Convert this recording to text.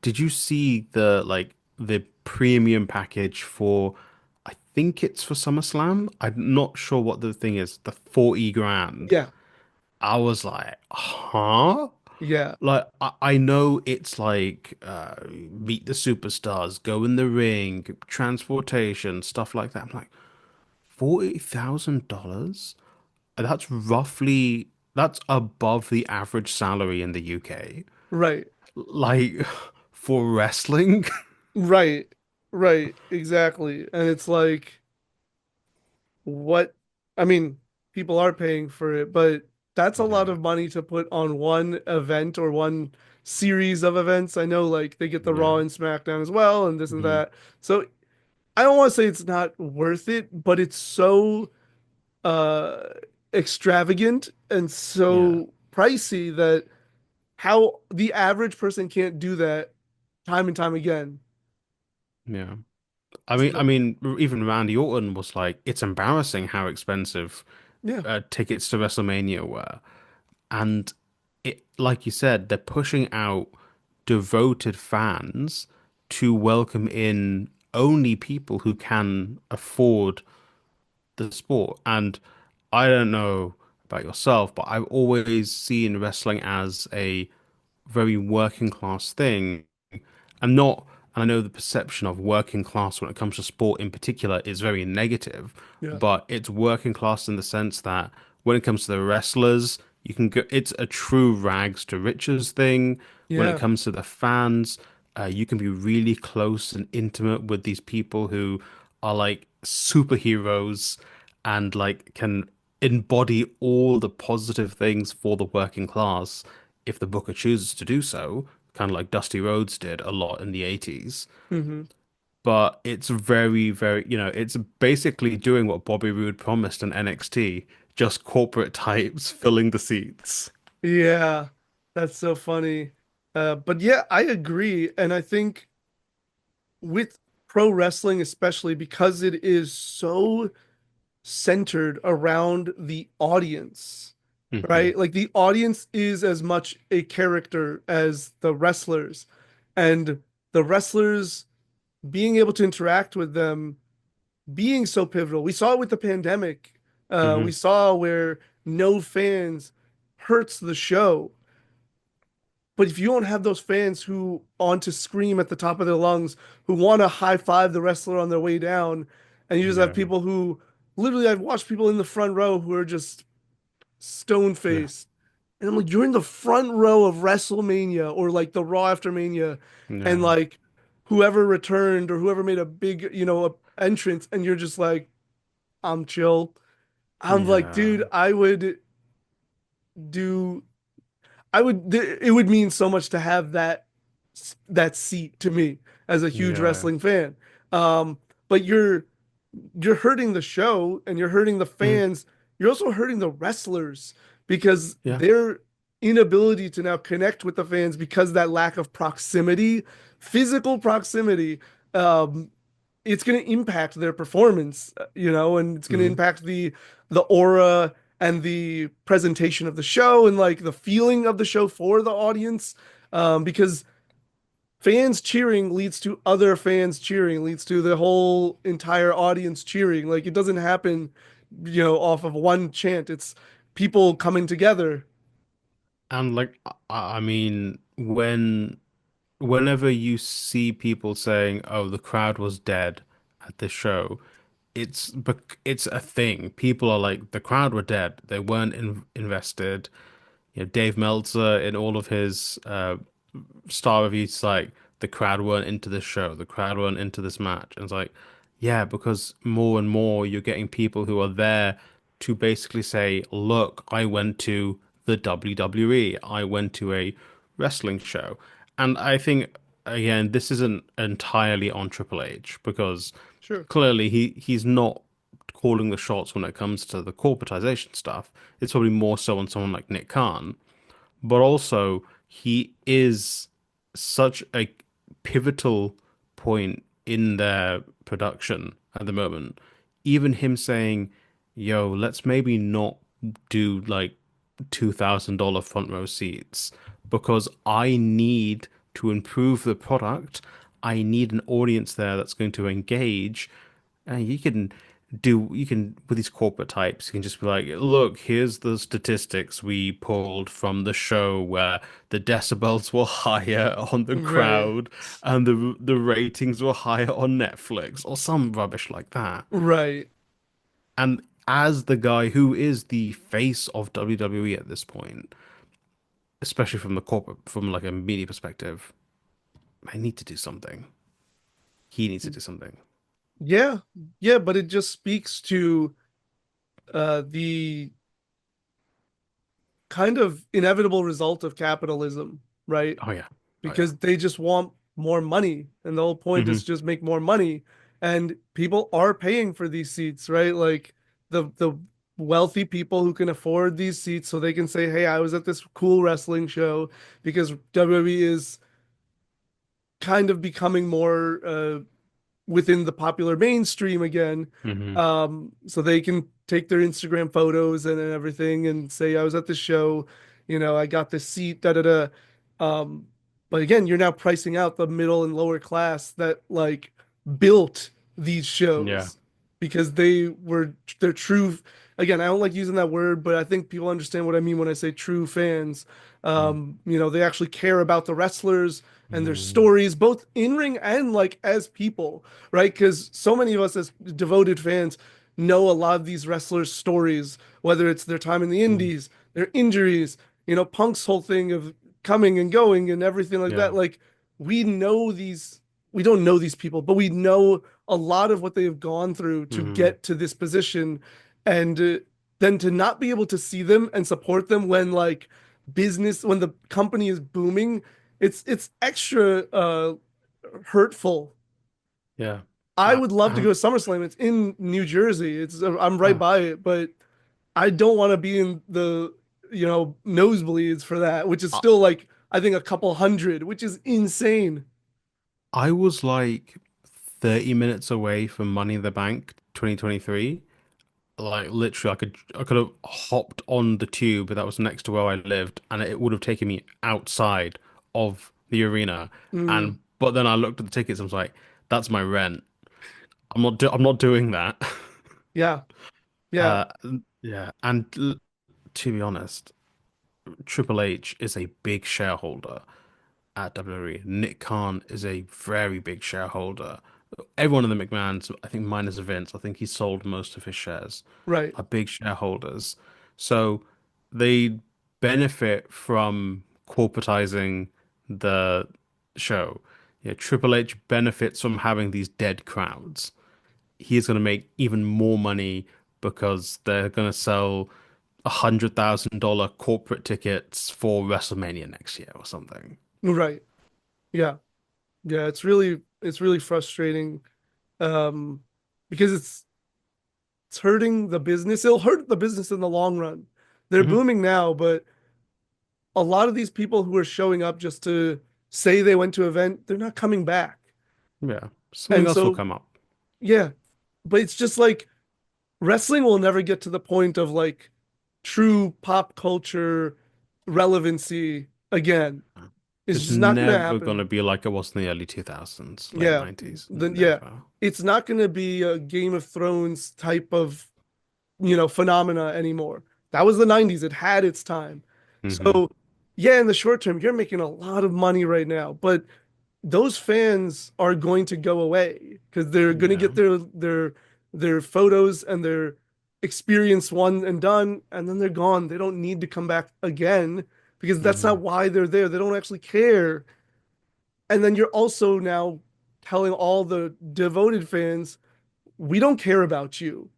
did you see the premium package for, I think it's for SummerSlam? I'm not sure what the thing is, the 40 grand. Yeah, I was like, huh? yeah, Like I know it's like meet the superstars, go in the ring, transportation, stuff like that. I'm like, $40,000? That's above the average salary in the UK. right, Like for wrestling? right, right, exactly. And it's like, what? I mean, people are paying for it, but that's a lot Yeah, of money to put on one event or one series of events. I know, like, they get the yeah. Raw and SmackDown as well, and this and Hmm. that. So I don't want to say it's not worth it, but it's so uh extravagant and Yeah, so pricey that how the average person can't do that time and time again. yeah. I So mean, even Randy Orton was like, it's embarrassing how expensive yeah, tickets to WrestleMania were. And it, like you said, they're pushing out devoted fans to welcome in only people who can afford the sport. And I don't know about yourself, but I've always seen wrestling as a very working class thing. I'm not, and I know the perception of working class when it comes to sport in particular is very negative, yeah, but it's working class in the sense that when it comes to the wrestlers, you can go, it's a true rags to riches thing. When it yeah, comes to the fans, you can be really close and intimate with these people who are like superheroes and like can embody all the positive things for the working class if the booker chooses to do so, kind of like Dusty Rhodes did a lot in the 80s. hmm, But it's very, very, it's basically doing what Bobby Roode promised in NXT, just corporate types filling the seats. yeah. That's so funny. But yeah, I agree, and I think with pro wrestling, especially because it is so centered around the audience, Hmm. right? Like the audience is as much a character as the wrestlers, and the wrestlers being able to interact with them being so pivotal. We saw it with the pandemic. We Hmm. saw where no fans hurts the show. But if you don't have those fans who want to scream at the top of their lungs, who want to high five the wrestler on their way down, and you just have Yeah. people who literally, I've watched people in the front row who are just stone Yeah. faced. And I'm like, you're in the front row of WrestleMania or like the Raw after Mania, and Yeah. like whoever returned or whoever made a big, entrance, and you're just like, I'm chill. I'm like, Yeah. dude, do it would mean so much to have that seat to me as a huge Yeah. wrestling fan. But you're hurting the show and you're hurting the Mhm. fans. You're also hurting the wrestlers because Yeah. their inability to now connect with the fans because that lack of proximity, physical proximity, um, it's going to impact their performance, and it's going to Hmm. impact the aura and the presentation of the show and like the feeling of the show for the audience. Because fans cheering leads to other fans cheering, leads to the whole entire audience cheering. Like it doesn't happen, off of one chant. It's people coming together. And like, I mean, whenever you see people saying, "Oh, the crowd was dead at this show," it's a thing. People are like, the crowd were dead. They weren't invested. Dave Meltzer in all of his star reviews, like the crowd weren't into this show, the crowd weren't into this match. And it's like, yeah, because more and more you're getting people who are there to basically say, look, I went to the WWE, I went to a wrestling show. And I think, again, this isn't entirely on Triple H because Sure. clearly he's not calling the shots when it comes to the corporatization stuff. It's probably more so on someone like Nick Khan, but also he is such a pivotal point in their production at the moment. Even him saying, "Yo, let's maybe not do like $2,000 front row seats because I need to improve the product, I need an audience there that's going to engage. And you can, with these corporate types, you can just be like, look, here's the statistics we pulled from the show where the decibels were higher on the Right. crowd and the ratings were higher on Netflix or some rubbish like that. Right. And as the guy who is the face of WWE at this point, especially from the corporate, from like a media perspective, I need to do something. He needs to do something. Yeah. Yeah, but it just speaks to the kind of inevitable result of capitalism, right? Oh yeah. Oh yeah. Because they just want more money, and the whole point is Hmm. just make more money. And people are paying for these seats, right? Like the wealthy people who can afford these seats so they can say, "Hey, I was at this cool wrestling show," because WWE is kind of becoming more within the popular mainstream again. Hmm. So they can take their Instagram photos and everything and say, I was at the show, I got this seat, da da da. But again, you're now pricing out the middle and lower class that like built these Yeah. shows because they're true. Again, I don't like using that word, but I think people understand what I mean when I say true fans. They actually care about the wrestlers and their Mm. stories, both in ring and like as people, right? Because so many of us as devoted fans know a lot of these wrestlers' stories, whether it's their time in the Mm. indies, their injuries, Punk's whole thing of coming and going and everything like Yeah. that. Like we know these, we don't know these people, but we know a lot of what they have gone through to Mm. get to this position. And then to not be able to see them and support them when like when the company is booming, it's extra hurtful. Yeah. I would love to I, go to SummerSlam. It's in New Jersey. It's I'm right oh, by it, but I don't want to be in the nosebleeds for that, which is I, still like I think a couple hundred, which is insane. I was like 30 minutes away from Money in the Bank 2023. Like literally I could have hopped on the tube that was next to where I lived and it would have taken me outside of the arena. Mm, And but then I looked at the tickets and was like, that's my rent. I'm not doing that. yeah, yeah, Uh yeah, and to be honest, Triple H is a big shareholder at WWE. Nick Khan is a very big shareholder. Everyone in the McMahons, I think minus Vince, I think he sold most of his shares, right, are big shareholders. So they benefit from corporatizing the show. Yeah, Triple H benefits from having these dead crowds. He's going to make even more money because they're going to sell $100,000 corporate tickets for WrestleMania next year or something. right, yeah, yeah. It's really frustrating um, because it's hurting the business. It'll hurt the business in the long run. They're Hmm. booming now, but a lot of these people who are showing up just to say they went to an event, they're not coming back. Yeah, something And else will so, come up. yeah, but it's just like wrestling will never get to the point of like true pop culture relevancy again. It's It's just not going to never going to happen. be like it was in the early 2000s, late Yeah. 90s. Then, yeah, Never. it's not going to be a Game of Thrones type of, phenomena anymore. That was the 90s. It had its time. Hmm. So, yeah, in the short term, you're making a lot of money right now, but those fans are going to go away because they're going to Yeah. get their photos and their experience one and done, and then they're gone. They don't need to come back again because that's not Hmm. why they're there. They don't actually care. And then you're also now telling all the devoted fans, we don't care about you.